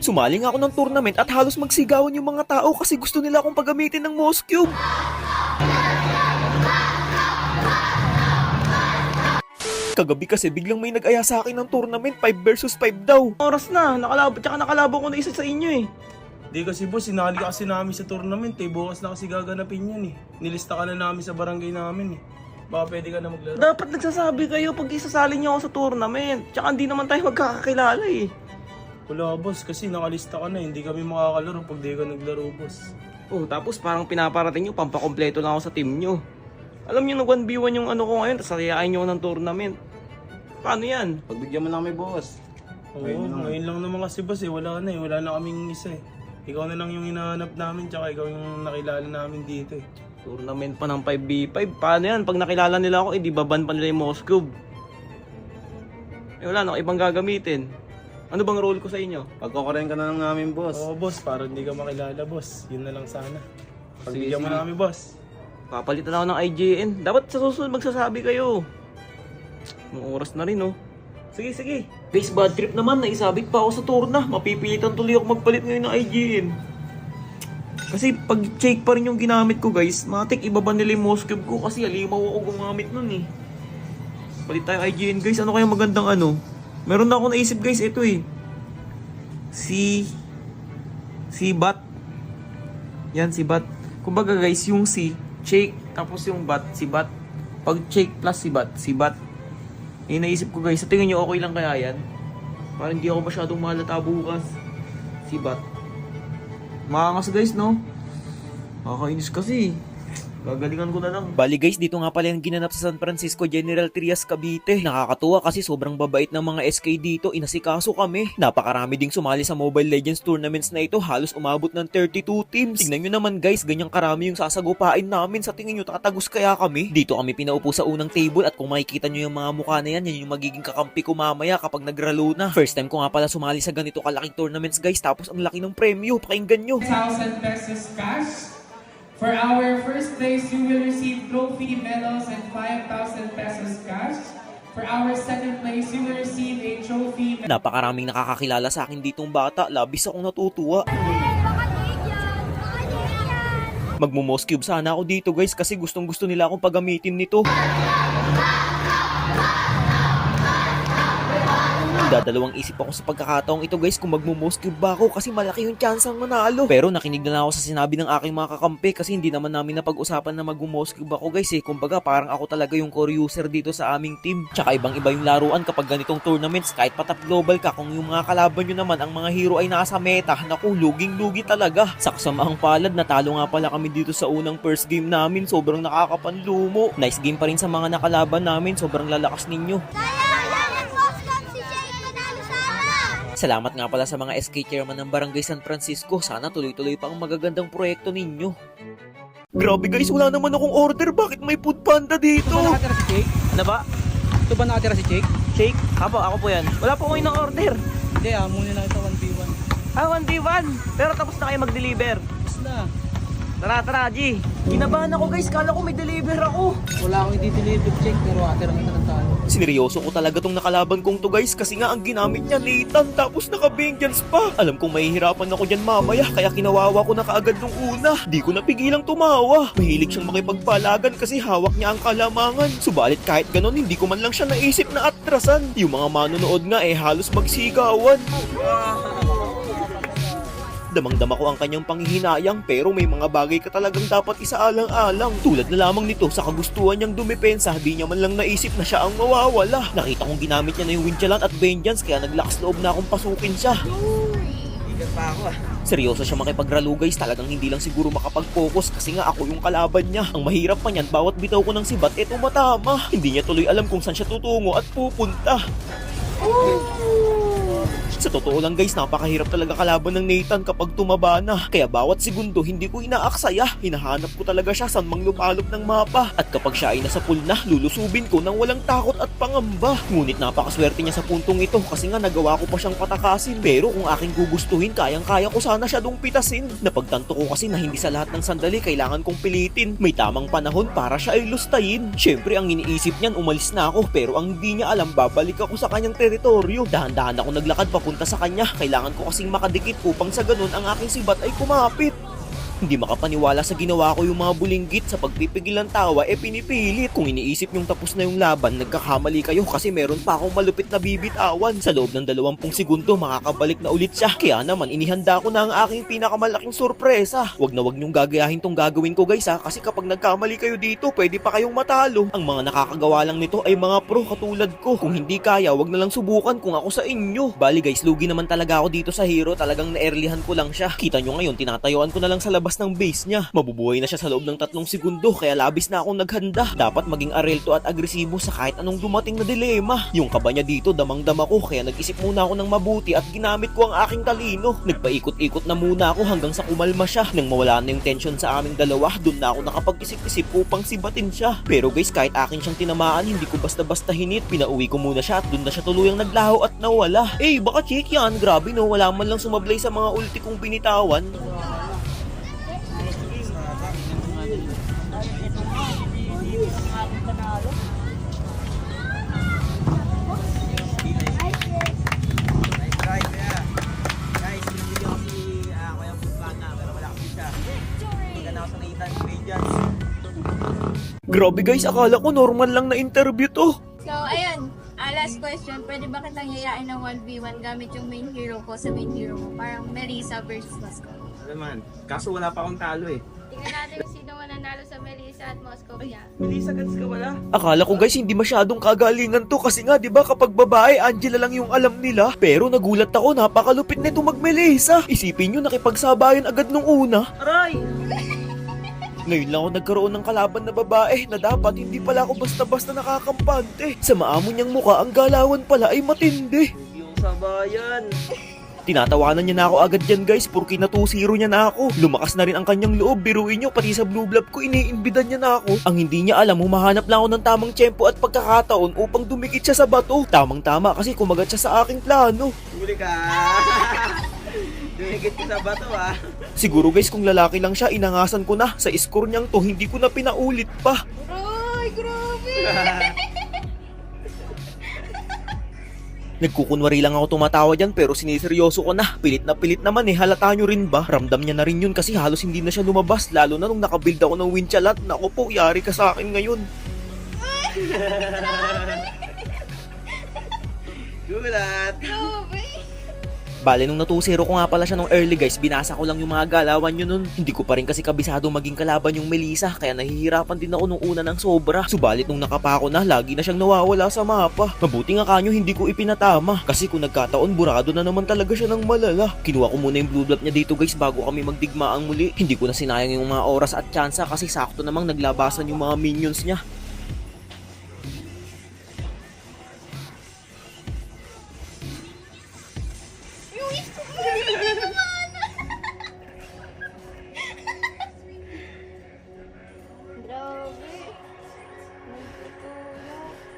Sumali nga ako ng tournament at halos magsigawan yung mga tao kasi gusto nila akong paggamitin ng Moss Cube. Kagabi kasi biglang may nag-aya sa akin ng tournament, 5 versus 5 daw. Oras na, nakalabo ko na isa sa inyo eh. Di kasi boss, sinali ka kasi namin sa tournament eh. Bukas na kasi gaganapin yan eh. Nilista ka na namin sa barangay namin eh. Baka pwede ka na maglaro. Dapat nagsasabi kayo pag isasali niyo ako sa tournament. Tsaka hindi naman tayo magkakakilala eh. Wala boss, kasi nakalista ka na. Hindi kami makakalaro pag di ka naglaro boss. Oh, tapos parang pinaparating nyo, pampakompleto lang ako sa team nyo. Alam nyo, nag-1v1 yung ano ko ngayon, tapos sayayain nyo ako ng tournament. Paano yan? Pagbigyan mo lang may boss. Oo, ngayon lang naman kasi boss eh. Wala na eh. Wala na kaming isa eh. Ikaw na lang yung hinahanap namin, tsaka ikaw yung nakilala namin dito eh. Tournament pa ng 5v5. Paano yan? Pag nakilala nila ako, di baban pa nila yung Moss Cube. Eh wala na, ibang gagamitin. Ano bang role ko sa inyo? Pagkokoren ka na lang namin boss. Oo boss, para hindi ka makilala boss. Yun na lang sana. Pagbigyan mo Sige. na kami boss. Papalitan ako ng IGN. Dapat sa susunod magsasabi kayo. Nung oras na rin, oh. Sige, sige. Guys, bad trip naman. Naisabit pa ako sa tourna. Mapipilitan tuloy ako magpalit ngayon ng IGN. Kasi pag check pa rin yung ginamit ko, guys, matik ibaba nila yung Moss Cube ko kasi alimaw ako gumamit nun eh. Palit tayo IGN, guys. Ano kaya magandang ano? Meron na ako naisip, guys. Ito eh. Si Bat. Yan, si Bat. Kumbaga, guys, yung si Shake, tapos yung Bat, si Bat. Pag Shake plus si Bat. Eh, naisip ko, guys. Sa tingin nyo, okay lang kaya yan? Parang hindi ako masyadong mahalata bukas. Si Bat. Makangas, guys, no? Nakakainis kasi. Gagalingan ko na lang. Bali guys, dito nga pala yung ginanap sa San Francisco General Trias, Cavite. Nakakatuwa kasi sobrang babait ng mga SK dito, inasikaso kami. Napakarami ding sumali sa Mobile Legends tournaments na ito, halos umabot ng 32 teams. Tignan nyo naman guys, ganyang karami yung sasagupain namin. Sa tingin nyo, tatagos kaya kami? Dito kami pinaupo sa unang table at kung makikita nyo yung mga mukha na yan, yan yung magiging kakampi ko mamaya kapag nagralo na. First time ko nga pala sumali sa ganito kalaking tournaments guys, tapos ang laki ng premyo, pakinggan nyo. 1,000 pesos cash. For our first place, you will receive trophy, medals, and 5,000 pesos cash. For our second place, you will receive a trophy. Napakaraming nakakakilala sa akin ditong bata, labis akong natutuwa. Magmo-Moss Cube sana ako dito guys kasi gustong gusto nila akong paggamitin nito. Dadalawang isip ako sa pagkakataong ito guys kung magmo-Moss Cube ba ako kasi malaki yung chance ang manalo. Pero nakinig na lang ako sa sinabi ng aking mga kakampi kasi hindi naman namin napag-usapan na magmo-Moss Cube ako guys eh. Kumbaga parang ako talaga yung core user dito sa aming team. Tsaka ibang iba yung laruan kapag ganitong tournaments kahit pa top global ka, kung yung mga kalaban nyo naman ang mga hero ay nasa meta, naku luging-lugi talaga. Sa kasamaang palad natalo nga pala kami dito sa unang first game namin, sobrang nakakapanlumo. Nice game pa rin sa mga nakalaban namin, sobrang lalakas ninyo. Salamat nga pala sa mga SK chairman ng Barangay San Francisco. Sana tuloy-tuloy pa ang magagandang proyekto ninyo. Grabe guys, wala naman akong order. Bakit may food panda dito? Ito ba nakatira si Jake? Ano ba? Ito ba nakatira si Jake? Shake? Ako po yan. Wala po kayo ng order. Hindi muna lang ito 1v1. 1v1. Pero tapos na kayo mag-deliver. Tapos na. Tara, G. Kinabahan ako guys, kala ko may deliver ako. Wala akong i-deliver Jake pero atira kita ng talo. Sineryoso ko talaga tong nakalaban kong to guys kasi nga ang ginamit niya Nathan tapos naka-vengeance pa. Alam kong mahihirapan ako dyan mamaya kaya kinawawa ko na kaagad nung una. Di ko napigilang tumawa. Mahilig siyang makipagpalagan kasi hawak niya ang kalamangan. Subalit kahit ganon hindi ko man lang siya naisip na atrasan. Yung mga manonood nga halos magsigawan. Damang-dama ko ang kanyang panghihinayang pero may mga bagay ka talagang dapat isaalang-alang. Tulad na lamang nito sa kagustuhan niyang dumepensa, di niya man lang naisip na siya ang mawawala. Nakita kong ginamit niya na yung Winchalant at Vengeance kaya naglakas loob na akong pasukin siya. Igan pa ako Seryoso siya makipagralo guys, talagang hindi lang siguro makapag-focus kasi nga ako yung kalaban niya. Ang mahirap pa niyan, bawat bitaw ko ng sibat tumatama. Hindi niya tuloy alam kung saan siya tutungo at pupunta. Sa totoo lang guys, napakahirap talaga kalaban ng Nathan kapag tumaba na. Kaya bawat segundo hindi ko inaaksaya. Hinahanap ko talaga siya saan mang lupalop ng mapa. At kapag siya ay nasa pool na, lulusubin ko nang walang takot at pangamba. Ngunit napakaswerte niya sa puntong ito kasi nga nagawa ko pa siyang patakasin. Pero kung aking gugustuhin, kayang-kaya ko sana siya dong pitasin. Napagtanto ko kasi na hindi sa lahat ng sandali kailangan kong pilitin. May tamang panahon para siya ay lustayin. Syempre ang iniisip niyan umalis na ako pero ang hindi niya alam babalik ako sa kanyang teritoryo. Dahan-dahan ako naglakad papunta papunta sa kanya. Kailangan ko kasing makadikit upang sa ganun ang aking sibat ay kumapit. Hindi makapaniwala sa ginawa ko yung mga bulinggit sa pagpipigil ng tawa pinipilit. Kung iniisip nyong tapos na yung laban, nagkakamali kayo kasi meron pa akong malupit na bibitawan. Sa loob ng 20 segundo makakabalik na ulit siya. Kaya naman inihanda ko na ang aking pinakamalaking sorpresa. Wag na wag nyong gagayahin tong gagawin ko guys ha, kasi kapag nagkamali kayo dito, pwede pa kayong matalo. Ang mga nakakagawa lang nito ay mga pro katulad ko. Kung hindi kaya, wag na lang subukan kung ako sa inyo. Bali guys, lugi naman talaga ako dito sa hero. Talagang na-earlyhan ko lang siya. Kita nyo ngayon, tinatayuan ko na lang sa labas ng base niya. Mabubuhay na siya sa loob ng 3 segundo, kaya labis na akong naghanda. Dapat maging arelto at agresibo sa kahit anong dumating na dilema. Yung kaba niya dito, damang-dama ko, kaya nag-isip muna ako ng mabuti at ginamit ko ang aking talino. Nagpaikot-ikot na muna ako hanggang sa kumalma siya. Nang mawala na yung tension sa aming dalawa, dun na ako nakapag-isip-isip upang sibatin siya. Pero guys, kahit akin siyang tinamaan, hindi ko basta-basta hinit. Pinauwi ko muna siya at dun na siya tuluyang naglaho at nawala. Baka check yan, grabe no, wala man lang sumablay sa mga ulti kong binitawan. Grabe guys, akala ko normal lang na interview to. So, ayun. Last question. Pwede ba kitang yayain ng 1v1 gamit yung main hero ko sa main hero mo? Parang Melissa versus Moscow. Naman, kaso wala pa akong talo eh. Tingnan natin kung sino mananalo sa Melissa at Moscow niya. Melissa, gats ka wala? Akala ko guys hindi masyadong kagalingan to kasi nga 'di ba kapag babae Angela lang yung alam nila. Pero nagulat ako, napakalupit nito magmelisa. Isipin niyo nakipagsabayan agad nung una. Aray! Ngayon lang ako nagkaroon ng kalaban na babae na dapat hindi pala ako basta-basta nakakampante. Sa maamo niyang mukha ang galawan pala ay matindi. Yung sabayan. Tinatawanan niya na ako agad dyan guys, porque na 2-0 niya na ako. Lumakas na rin ang kanyang loob, biruin niyo, pati sa blue blob ko iniimbidan niya na ako. Ang hindi niya alam, humahanap lang ako ng tamang tiyempo at pagkakataon upang dumikit siya sa bato. Tamang-tama kasi kumagat siya sa aking plano. Huli ka! Dumigit ka sa bato ah. Siguro guys kung lalaki lang siya, inangasan ko na. Sa score niyang to, hindi ko na pinaulit pa. Ay, grabe! Nagkukunwari lang ako tumatawa dyan pero siniseryoso ko na. Pilit na pilit naman halata nyo rin ba? Ramdam niya na rin yun kasi halos hindi na siya lumabas. Lalo na nung nakabuild ako ng winchalat. Naku po, yari ka sa akin ngayon. Gulat! Grabe! Bale nung na-2-0 ko nga pala siya nung early guys, binasa ko lang yung mga galawan nyo nun. Hindi ko pa rin kasi kabisado maging kalaban yung Melissa, kaya nahihirapan din ako nung una ng sobra. Subalit nung nakapako na, lagi na siyang nawawala sa mapa. Mabuti nga kanyo hindi ko ipinatama, kasi kung nagkataon burado na naman talaga siya ng malala. Kinuha ko muna yung blue blood niya dito guys bago kami magdigmaang muli. Hindi ko na sinayang yung mga oras at tsansa kasi sakto namang naglabasan yung mga minions niya.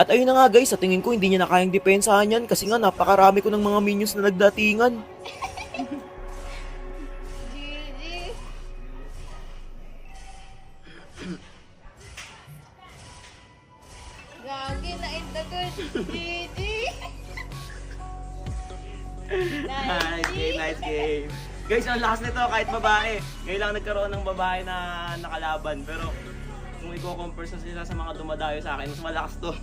At ayun na nga guys, sa tingin ko hindi niya na kayang depensahan yan kasi nga napakarami ko ng mga minions na nagdatingan. GG! Gagi na indagan! GG! Nice game, nice game. Guys, ang lakas nito kahit babae. Ngayon lang nagkaroon ng babae na nakalaban. Pero kung i-compare sila sa mga dumadayo sa akin, mas malakas to.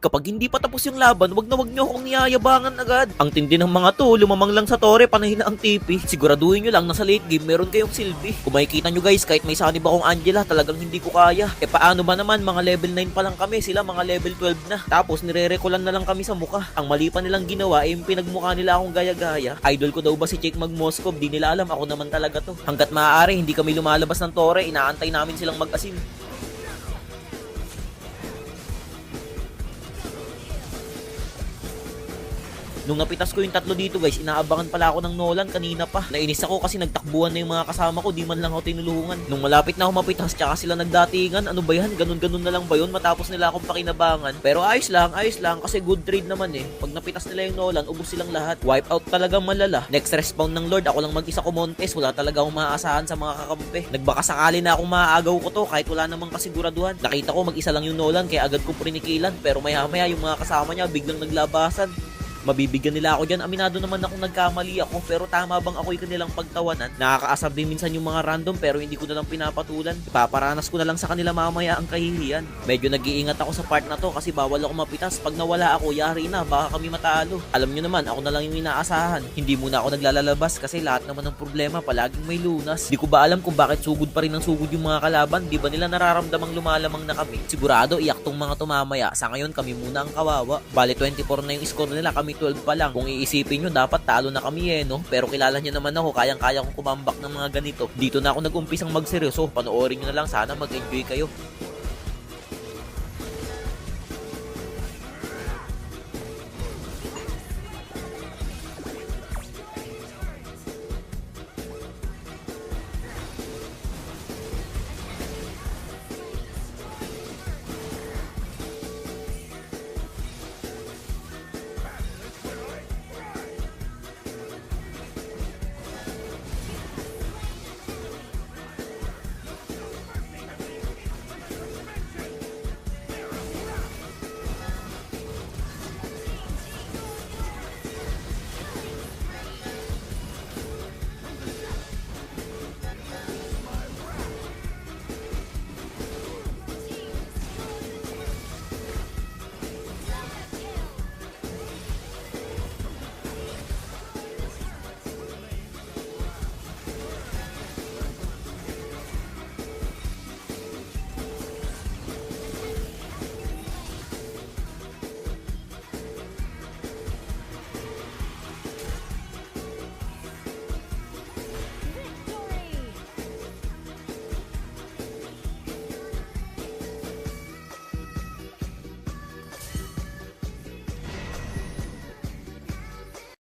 Kapag hindi pa tapos yung laban, wag na wag nyo akong niyayabangan agad. Ang tindi ng mga to, lumamang lang sa tore, panay na ang TP. Siguraduhin nyo lang na sa late game, meron kayong silbi. Kung makikita nyo guys, kahit may sanib akong Angela, talagang hindi ko kaya. Paano ba naman, mga level 9 pa lang kami, sila mga level 12 na. Tapos nire-recolan na lang kami sa muka. Ang mali pa nilang ginawa, yung pinagmukha nila akong gaya-gaya. Idol ko daw ba si Jake Mag-Moskov, di nila alam, ako naman talaga to. Hanggat maaari, hindi kami lumalabas ng tore, inaantay namin silang mag-asin. Nung napitas ko yung tatlo dito guys, inaabangan pala ako ng Nolan kanina pa. Nainis ako kasi nagtakbuhan na yung mga kasama ko, di man lang ako tinulungan. Nung malapit na ako mapitas, tsaka sila nagdatingan. Ano ba yan? Ganun-ganun na lang ba yun? Matapos nila akong pakinabangan. Pero ayos lang kasi good trade naman Pag napitas nila yung Nolan, ubos silang lahat. Wipe out talagang malala. Next respawn ng Lord, ako lang mag-isa kumontes. Wala talaga akong maaasahan sa mga kakampi. Nagbaka sakali na akong maaagaw ko to kahit wala namang kasiguraduhan. Nakita ko mag-isa lang yung Nolan kaya agad ko prinikilan. Pero maya-maya yung mga kasama niya biglang naglabasan. Mabibigyan nila ako dyan. Aminado naman ako nagkamali ako, pero tama bang ako'y kanilang pagtawanan? Nakakaasar din minsan yung mga random pero hindi ko na lang pinapatulan. Ipaparanas ko na lang sa kanila mamaya ang kahihiyan. Medyo nag-iingat ako sa part na to kasi bawal ako mapitas. Pag nawala ako, yari na, baka kami matalo. Alam nyo naman, ako na lang yung inaasahan. Hindi muna ako naglalabas kasi lahat naman ng problema palaging may lunas. Di ko ba alam kung bakit sugod pa rin ang sugod yung mga kalaban? Di ba nila nararamdamang lumalamang na kami? Sigurado iyak tong mga tumamaya. Sa ngayon kami muna ang kawawa. Bale 24 na yung score nila, kami 12 pa lang. Kung iisipin nyo, dapat talo na kami no? Pero kilala nyo naman ako, kayang-kaya kong kumambak ng mga ganito. Dito na ako nag-umpisang magseryoso. Panoorin nyo na lang, sana mag-enjoy kayo.